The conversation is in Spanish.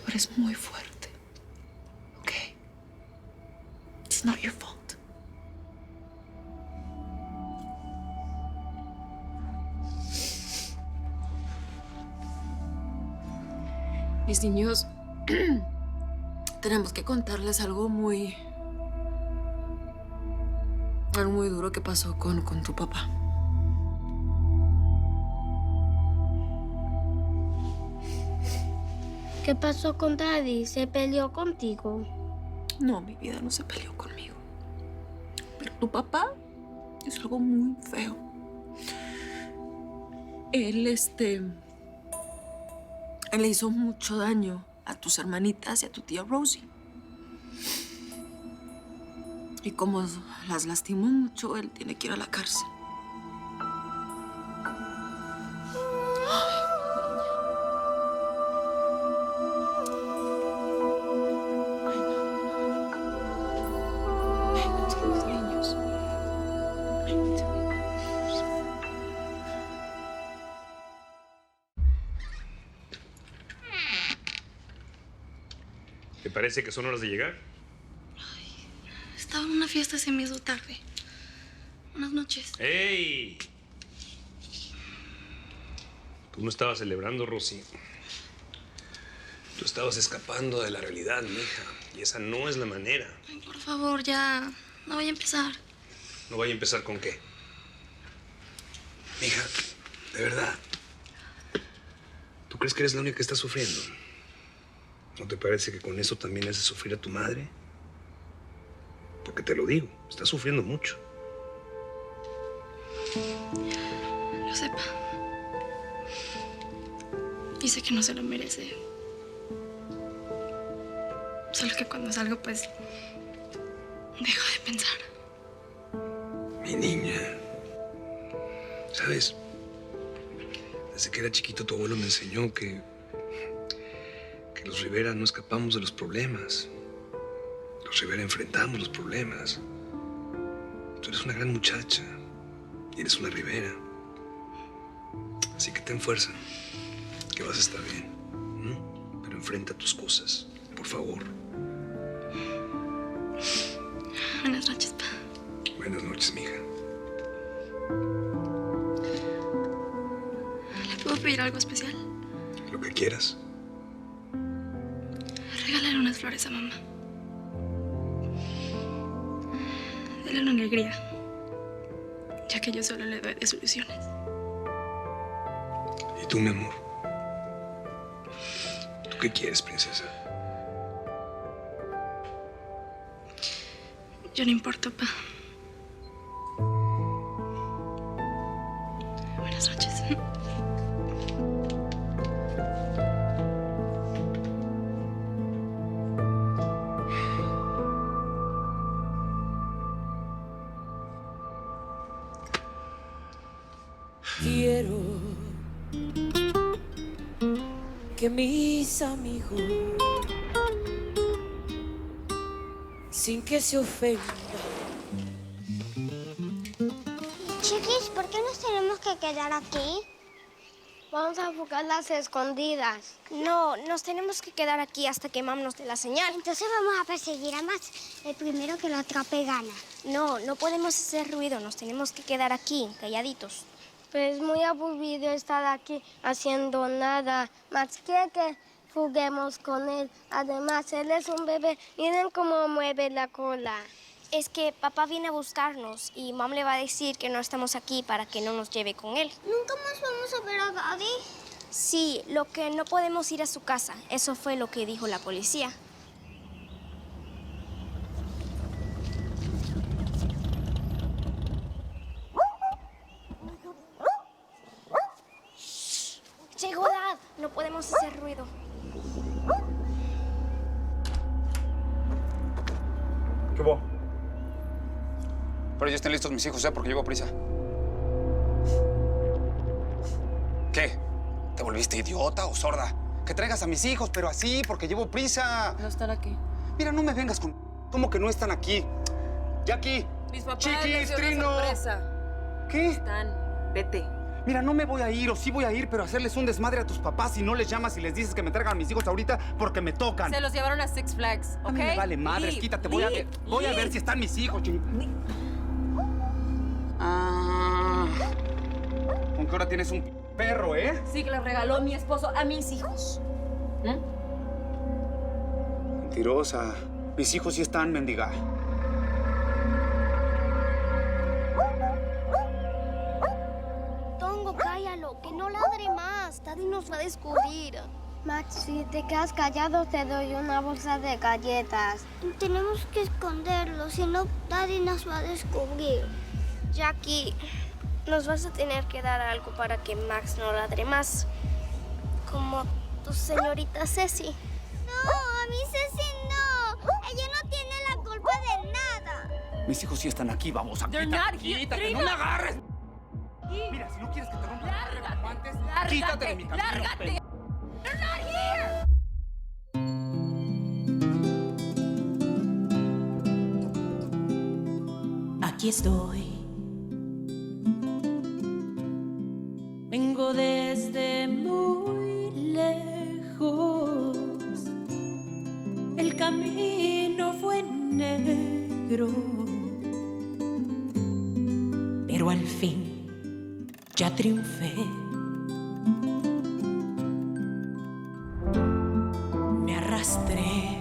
Tú eres muy fuerte. ¿Ok? It's not your fault. Mis niños, tenemos que contarles algo muy duro que pasó con tu papá. ¿Qué pasó con Daddy? ¿Se peleó contigo? No, mi vida, no se peleó conmigo. Pero tu papá es algo muy feo. Él le hizo mucho daño a tus hermanitas y a tu tía Rosie. Y como las lastimó mucho, él tiene que ir a la cárcel. ¿Te parece que son horas de llegar? Estaba en una fiesta, se me hizo tarde. Buenas noches. ¡Ey! Tú no estabas celebrando, Rosy. Tú estabas escapando de la realidad, mija. Y esa no es la manera. Ay, por favor, ya. No voy a empezar. ¿No vaya a empezar con qué? Mija, de verdad. ¿Tú crees que eres la única que está sufriendo? ¿No te parece que con eso también haces sufrir a tu madre? Porque te lo digo, está sufriendo mucho. Lo sepa. Y sé que no se lo merece. Solo que cuando salgo, pues, dejo de pensar. Mi niña. ¿Sabes? Desde que era chiquito tu abuelo me enseñó que los Rivera no escapamos de los problemas. Los Rivera enfrentamos los problemas. Tú eres una gran muchacha y eres una Rivera. Así que ten fuerza, que vas a estar bien. Pero enfrenta tus cosas, por favor. Buenas noches, pa. Buenas noches, mija. ¿Le puedo pedir algo especial? Lo que quieras. Regalar unas flores a mamá. Dale una alegría, ya que yo solo le doy de soluciones. ¿Y tú, mi amor? ¿Tú qué quieres, princesa? Yo no importo, pa. Buenas noches. Quiero que mis amigos, sin que se ofendan. Chiquis, ¿por qué nos tenemos que quedar aquí? Vamos a jugar las escondidas. No, nos tenemos que quedar aquí hasta que Mam nos dé la señal. Entonces vamos a perseguir a Max. El primero que lo atrape gana. No, no podemos hacer ruido, nos tenemos que quedar aquí, calladitos. Pues es muy aburrido estar aquí haciendo nada. Max quiere que juguemos con él. Además, él es un bebé. Miren cómo mueve la cola. Es que papá viene a buscarnos y Mam le va a decir que no estamos aquí para que no nos lleve con él. ¿Nunca más vamos a ver a Daddy? Sí, lo que no podemos ir a su casa. Eso fue lo que dijo la policía. Llegó Dad. No podemos hacer ruido. ¿Qué hubo? Pero ya están listos mis hijos, porque llevo prisa. ¿Qué? ¿Te volviste idiota o sorda? Que traigas a mis hijos, pero así, porque llevo prisa. No están aquí. Mira, no me vengas con... ¿Cómo que no están aquí? Jackie. Mis papás Chiquis, les dio una Trino. sorpresa. ¿Qué? Están. Vete. Mira, no me voy a ir, o sí voy a ir, pero hacerles un desmadre a tus papás si no les llamas y les dices que me traigan a mis hijos ahorita porque me tocan. Se los llevaron a Six Flags, ¿ok? A mí me vale madres, quítate, voy a ver si están mis hijos, ¿Con qué hora tienes un perro, eh? Sí, que le regaló mi esposo a mis hijos. Mentirosa. Mis hijos sí están, mendiga. Tongo, cállalo, que no ladre más. Daddy nos va a descubrir. Max, si te quedas callado, te doy una bolsa de galletas. Tenemos que esconderlo, si no, Daddy nos va a descubrir. Jackie, nos vas a tener que dar algo para que Max no ladre más. Como tu señorita Ceci. No, a mí Ceci no. Ella no tiene la culpa de nada. Mis hijos sí están aquí, babosa. Quítate, no me agarres. Mira, si no quieres que te rompa la madre como antes, quítate de mi camino. ¡Lárgate! Aquí estoy. Vengo desde muy lejos. El camino fue negro, pero al fin ya triunfé. Me arrastré